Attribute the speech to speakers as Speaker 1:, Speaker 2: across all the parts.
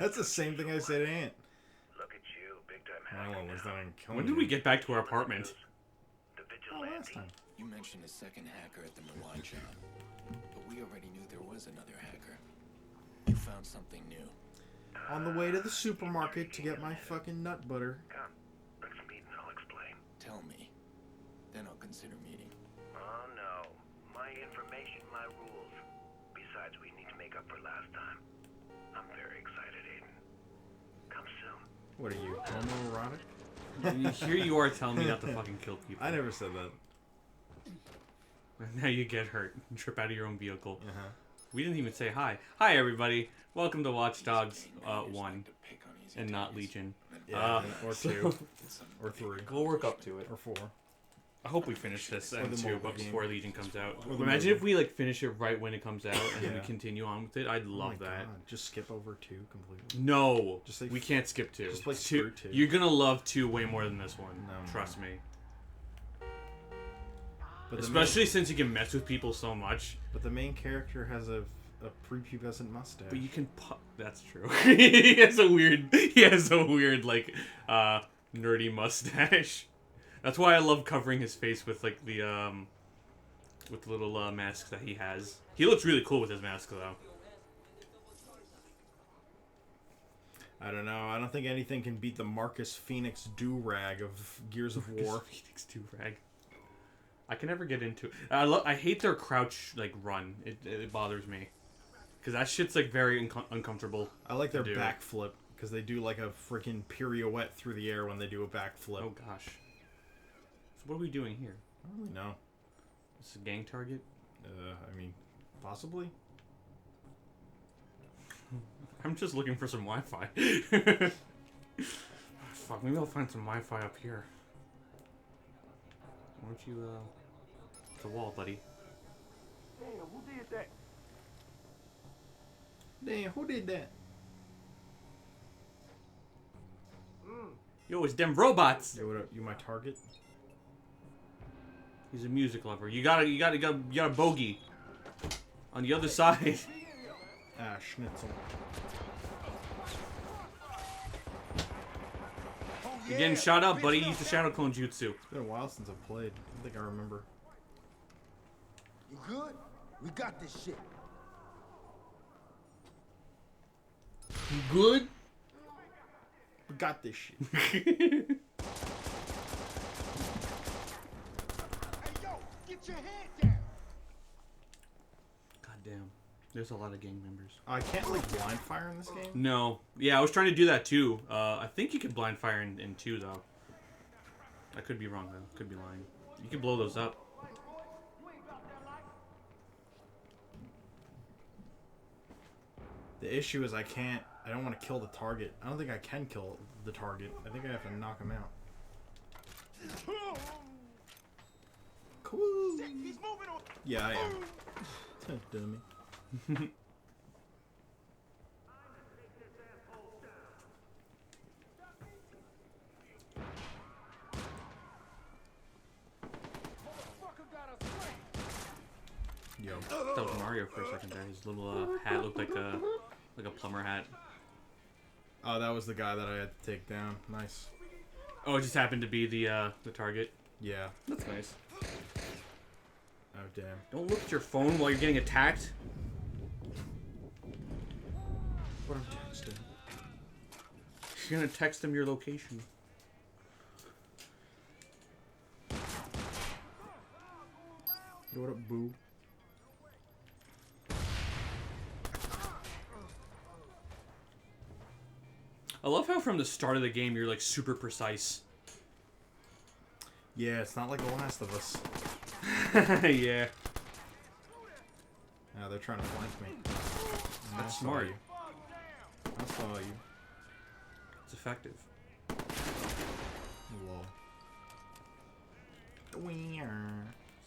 Speaker 1: That's the same thing I said, Aunt.
Speaker 2: Look at you, big time
Speaker 3: When did we get back to our apartment?
Speaker 1: Last time.
Speaker 4: You mentioned a second hacker at the Milan shop, but we already knew there was another hacker. You found something new.
Speaker 1: On the way to the supermarket to get my fucking nut butter.
Speaker 2: Come, let's meet and I'll explain.
Speaker 4: Tell me. Then I'll consider meeting.
Speaker 2: Oh no. My information, my rules. Besides, we need to make up for last time. I'm very excited, Aiden. Come soon.
Speaker 1: What are you, homoerotic?
Speaker 3: Here you are telling me not to fucking kill people.
Speaker 1: I never said that.
Speaker 3: Now you get hurt and trip out of your own vehicle.
Speaker 1: Uh-huh.
Speaker 3: We didn't even say hi. Hi, everybody. Welcome to Watch Dogs 1 and not Legion.
Speaker 1: Yeah, or 2. Or 3.
Speaker 3: We'll work up to it.
Speaker 1: Or 4.
Speaker 3: I hope we finish this and
Speaker 1: the
Speaker 3: 2
Speaker 1: mobile
Speaker 3: before
Speaker 1: game.
Speaker 3: Legion comes out.
Speaker 1: Or the
Speaker 3: Imagine
Speaker 1: mobile.
Speaker 3: if we like finish it right when it comes out and then we
Speaker 1: Yeah.
Speaker 3: continue on with it. I'd love that.
Speaker 1: God. Just skip over 2 completely.
Speaker 3: No,
Speaker 1: Just like-
Speaker 3: we can't skip 2.
Speaker 1: just play
Speaker 3: 2.
Speaker 1: through 2.
Speaker 3: You're gonna love 2 way more than this one.
Speaker 1: No,
Speaker 3: Trust me.
Speaker 1: But
Speaker 3: Especially since you can mess with people so much.
Speaker 1: But the main character has a prepubescent mustache.
Speaker 3: But you can that's true. He has a weird like nerdy mustache. That's why I love covering his face with like the little mask that he has. He looks really cool with his mask though.
Speaker 1: I don't know. I don't think anything can beat the Marcus Phoenix do-rag of Gears of War.
Speaker 3: Phoenix do-rag. I can never get into it. I hate their crouch like run. It bothers me. Because that shit's like very uncomfortable.
Speaker 1: I like their
Speaker 3: to do.
Speaker 1: backflip because they do like a freaking pirouette through the air when they do a backflip.
Speaker 3: Oh gosh. So what are we doing here?
Speaker 1: I don't really know.
Speaker 3: This is a gang target?
Speaker 1: I mean, possibly.
Speaker 3: I'm just looking for some Wi-Fi. Fuck, maybe I'll find some Wi-Fi up here. Why don't you, the wall, buddy.
Speaker 2: Damn, who did that?
Speaker 1: Damn, who did that?
Speaker 3: Yo, it's them robots!
Speaker 1: Yo, what up? You my target?
Speaker 3: He's a music lover. You got a bogey. On the other side.
Speaker 1: Ah, schnitzel.
Speaker 3: You're getting shot up, buddy. Use the shadow clone jutsu.
Speaker 1: It's been a while since I've played. I don't think I remember.
Speaker 5: You good? We got this shit.
Speaker 1: You good? We got this shit.
Speaker 5: Hey, yo, get your head down.
Speaker 3: God damn. There's a lot of gang members.
Speaker 1: I can't like blind fire in this game.
Speaker 3: No. Yeah, I was trying to do that too. I think you can blind fire in 2 though. I could be wrong though. Could be lying. You can blow those up.
Speaker 1: The issue is I don't want to kill the target. I don't think I can kill the target. I think I have to knock him out. Cool.
Speaker 5: He's moving on.
Speaker 1: Yeah, I am. Dummy. Yo.
Speaker 3: That was Mario for a second there. His little hat looked like a plumber hat.
Speaker 1: Oh, that was the guy that I had to take down. Nice.
Speaker 3: Oh, it just happened to be the target.
Speaker 1: Yeah.
Speaker 3: That's nice.
Speaker 1: Oh, damn.
Speaker 3: Don't look at your phone while you're getting attacked.
Speaker 1: What I'm texting.
Speaker 3: You're gonna text him your location.
Speaker 1: Yo, what up, boo?
Speaker 3: I love how from the start of the game you're like super precise.
Speaker 1: Yeah, it's not like The Last of Us.
Speaker 3: Yeah.
Speaker 1: Yeah, they're trying to flank me.
Speaker 3: That's smart.
Speaker 1: I saw you.
Speaker 3: It's effective.
Speaker 1: Lol.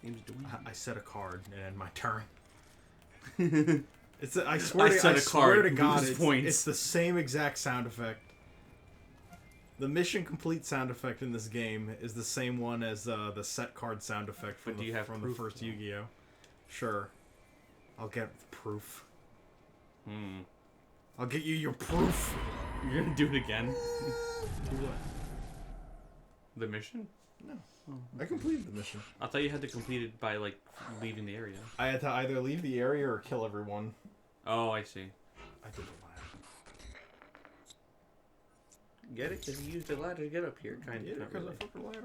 Speaker 3: Game's doing.
Speaker 1: I set a card and end my turn. I swear to
Speaker 3: card,
Speaker 1: God,
Speaker 3: lose points.
Speaker 1: it's the same exact sound effect. The mission complete sound effect in this game is the same one as the set card sound effect from, the first Yu-Gi-Oh! Sure. I'll get proof. I'll get you your proof.
Speaker 3: You're gonna do it again?
Speaker 1: Do what?
Speaker 3: The mission?
Speaker 1: No. I completed the mission.
Speaker 3: I thought you had to complete it by, like, leaving the area.
Speaker 1: I had to either leave the area or kill everyone.
Speaker 3: Oh, I see.
Speaker 1: I did the ladder.
Speaker 3: Get it? Because you used the ladder to get up here, kind of.
Speaker 1: Yeah, because I fucked the ladder.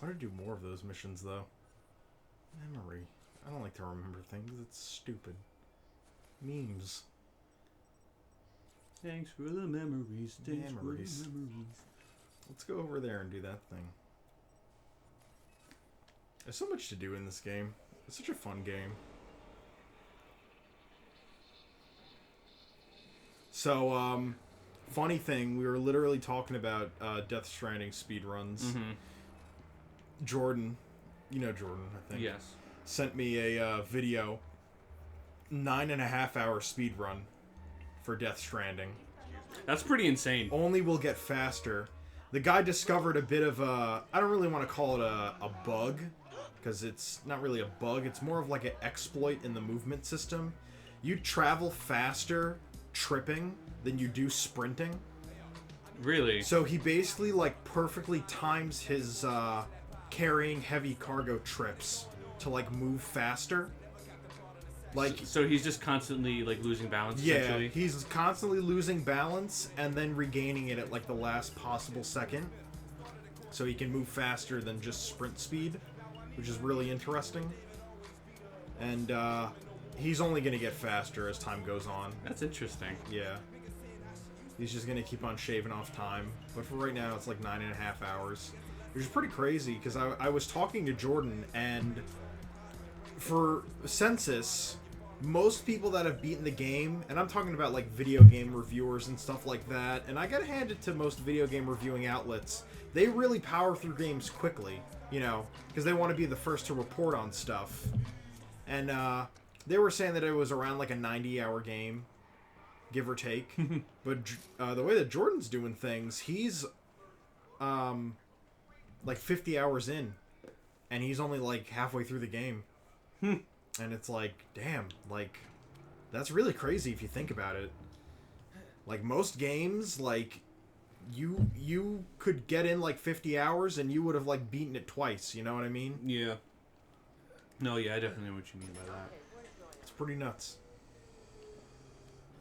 Speaker 1: I ought to do more of those missions, though. Memory. I don't like to remember things. It's stupid. Memes.
Speaker 3: Thanks for the memories. Thanks
Speaker 1: Memories.
Speaker 3: for the memories.
Speaker 1: Let's go over there and do that thing. There's so much to do in this game. It's such a fun game. So, funny thing, we were literally talking about Death Stranding speedruns.
Speaker 3: Mm-hmm.
Speaker 1: Jordan, you know Jordan, I think.
Speaker 3: Yes.
Speaker 1: Sent me a video, 9.5 hour speed run for Death Stranding.
Speaker 3: That's pretty insane.
Speaker 1: Only will get faster. The guy discovered a bit of a, I don't really want to call it a bug, because it's not really a bug, it's more of like an exploit in the movement system. You travel faster tripping than you do sprinting.
Speaker 3: Really?
Speaker 1: So he basically like perfectly times his carrying heavy cargo trips to like move faster. Like
Speaker 3: so he's just constantly like losing balance.
Speaker 1: Yeah,
Speaker 3: essentially?
Speaker 1: he's constantly losing balance and then regaining it at like the last possible second. So he can move faster than just sprint speed, which is really interesting. And he's only going to get faster as time goes on.
Speaker 3: That's interesting.
Speaker 1: Yeah. He's just going to keep on shaving off time. But for right now, it's like 9.5 hours. Which is pretty crazy, because I was talking to Jordan, and for Census, most people that have beaten the game, and I'm talking about like video game reviewers and stuff like that, and I gotta hand it to most video game reviewing outlets, they really power through games quickly, you know, because they want to be the first to report on stuff. And they were saying that it was around like a 90-hour game, give or take. But the way that Jordan's doing things, he's like 50 hours in, and he's only like halfway through the game. And it's like, damn, like, that's really crazy if you think about it. Like, most games, like, you could get in like 50 hours and you would have like beaten it twice, you know what I mean?
Speaker 3: Yeah. No, yeah, I definitely know what you mean by that.
Speaker 1: It's pretty nuts.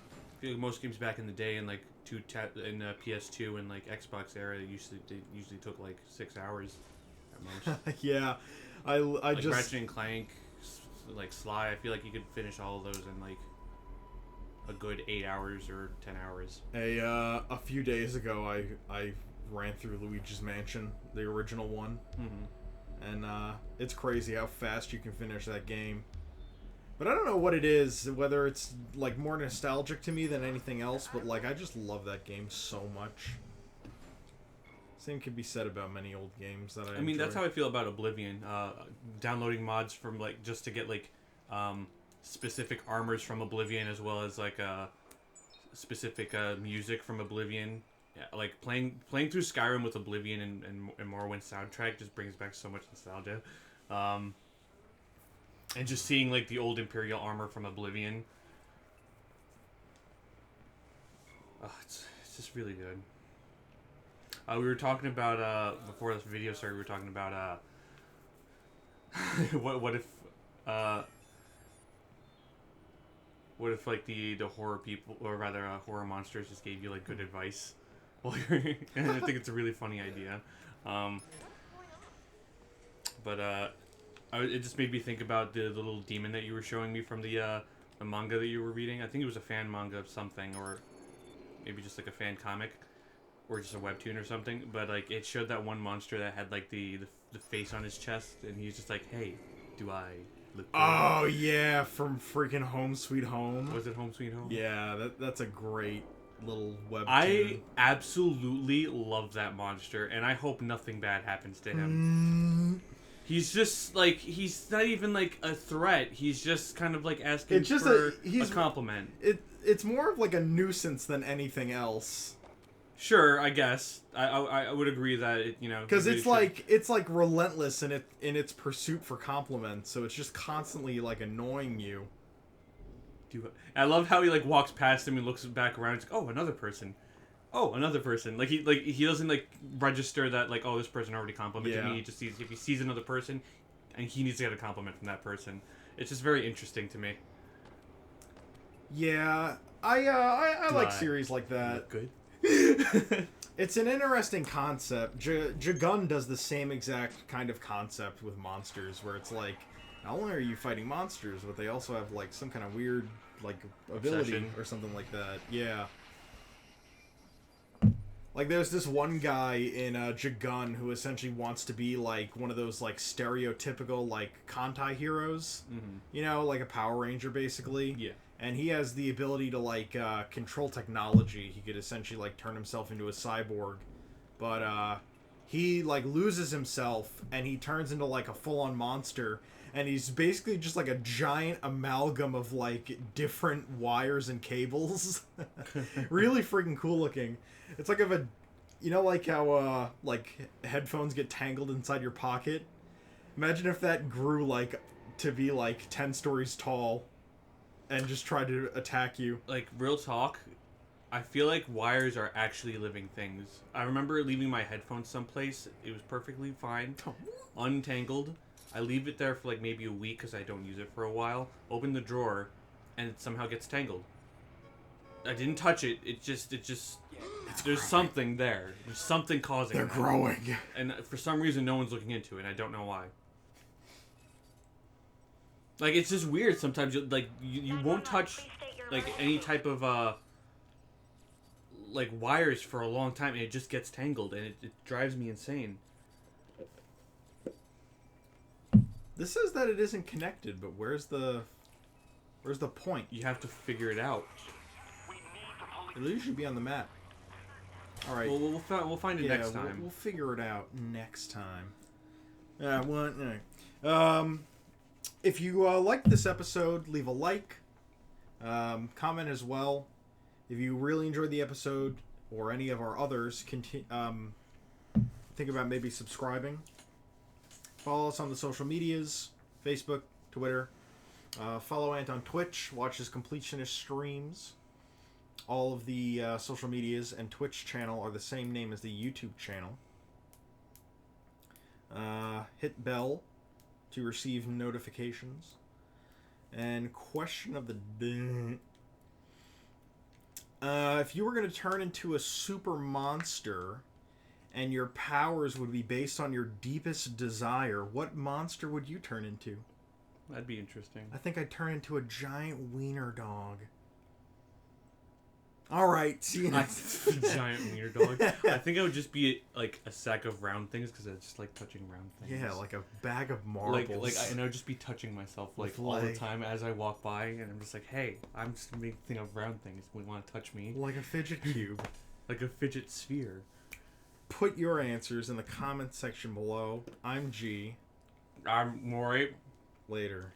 Speaker 3: I feel like most games back in the day in like PS2 and like Xbox era, they usually took like 6 hours at most.
Speaker 1: Yeah, I
Speaker 3: like
Speaker 1: just
Speaker 3: Ratchet and Clank, like Sly. I feel like you could finish all of those in like a good 8 hours or 10 hours.
Speaker 1: a few days ago I ran through Luigi's Mansion, the original one. And it's crazy how fast you can finish that game. But I don't know what it is, whether it's like more nostalgic to me than anything else, but like I just love that game so much. Same could be said about many old games that I
Speaker 3: mean,
Speaker 1: enjoy.
Speaker 3: that's how I feel about Oblivion. Downloading mods from like just to get like specific armors from Oblivion, as well as like specific music from Oblivion. Yeah, like playing through Skyrim with Oblivion and Morrowind soundtrack just brings back so much nostalgia. And just seeing like the old Imperial armor from Oblivion, it's just really good. We were talking about before this video started. We were talking about what if like the horror people, or rather horror monsters, just gave you like good advice. Well, and I think it's a really funny idea. It just made me think about the little demon that you were showing me from the manga that you were reading. I think it was a fan manga of something, or maybe just like a fan comic, or just a webtoon or something. But like it showed that one monster that had like the face on his chest, and he's just like, "Hey, do I look good?"
Speaker 1: Oh yeah, from freaking Home Sweet Home.
Speaker 3: Was it Home Sweet Home?
Speaker 1: Yeah, that's a great little webtoon.
Speaker 3: I absolutely love that monster, and I hope nothing bad happens to him. He's just like, he's not even like a threat. He's just kind of like asking for a compliment.
Speaker 1: It's more of like a nuisance than anything else.
Speaker 3: Sure, I guess I would agree that it, you know,
Speaker 1: Because
Speaker 3: really
Speaker 1: it's like relentless in its pursuit for compliments, so it's just constantly like annoying you.
Speaker 3: I love how he like walks past him and looks back around. He's like, oh, another person. Oh, another person. Like he doesn't like register that like, oh, this person already complimented me. He just sees, if he sees another person, and he needs to get a compliment from that person. It's just very interesting to me.
Speaker 1: Yeah, I like
Speaker 3: I
Speaker 1: series like that.
Speaker 3: Good.
Speaker 1: It's an interesting concept. Jagun does the same exact kind of concept with monsters, where it's like, not only are you fighting monsters, but they also have like some kind of weird like ability
Speaker 3: Obsession.
Speaker 1: or something like that. Yeah. Like there's this one guy in Jagun who essentially wants to be like one of those like stereotypical like Kantai heroes.
Speaker 3: Mm-hmm.
Speaker 1: You know, like a Power Ranger basically.
Speaker 3: Yeah.
Speaker 1: And he has the ability to like control technology. He could essentially like turn himself into a cyborg, but he like loses himself and he turns into like a full-on monster. And he's basically just like a giant amalgam of like different wires and cables. Really freaking cool looking. It's like if you know, like how like headphones get tangled inside your pocket. Imagine if that grew like to be like 10 stories tall. And just try to attack you.
Speaker 3: Like, real talk, I feel like wires are actually living things. I remember leaving my headphones someplace. It was perfectly fine. Untangled. I leave it there for like maybe a week because I don't use it for a while. Open the drawer, and it somehow gets tangled. I didn't touch it. It just there's
Speaker 1: growing.
Speaker 3: something there. There's something causing
Speaker 1: They're
Speaker 3: it.
Speaker 1: growing.
Speaker 3: And for some reason, no one's looking into it. I don't know why. Like, it's just weird sometimes. You won't touch like any type of like wires for a long time, and it just gets tangled, and it drives me insane.
Speaker 1: This says that it isn't connected, but where's the point?
Speaker 3: You have to figure it out.
Speaker 1: It really should be on the map. All right.
Speaker 3: Well, we'll find it next time.
Speaker 1: We'll figure it out next time. If you liked this episode, leave a like, comment as well. If you really enjoyed the episode or any of our others, think about maybe subscribing. Follow us on the social medias, Facebook, Twitter. Follow Ant on Twitch. Watch his completionist streams. All of the social medias and Twitch channel are the same name as the YouTube channel. Hit bell to receive notifications. And question of the day. If you were going to turn into a super monster and your powers would be based on your deepest desire, what monster would you turn into?
Speaker 3: That'd be interesting.
Speaker 1: I think I'd turn into a giant wiener dog. Alright, see you next
Speaker 3: Giant wiener dog. I think I would just be like a sack of round things because I just like touching round things.
Speaker 1: Yeah, like a bag of marbles.
Speaker 3: And I would just be touching myself like all the time as I walk by, and I'm just like, hey, I'm just making of round things. We want to touch me?
Speaker 1: Like a fidget cube.
Speaker 3: Like a fidget sphere.
Speaker 1: Put your answers in the comment section below. I'm G.
Speaker 3: I'm Mori.
Speaker 1: Later.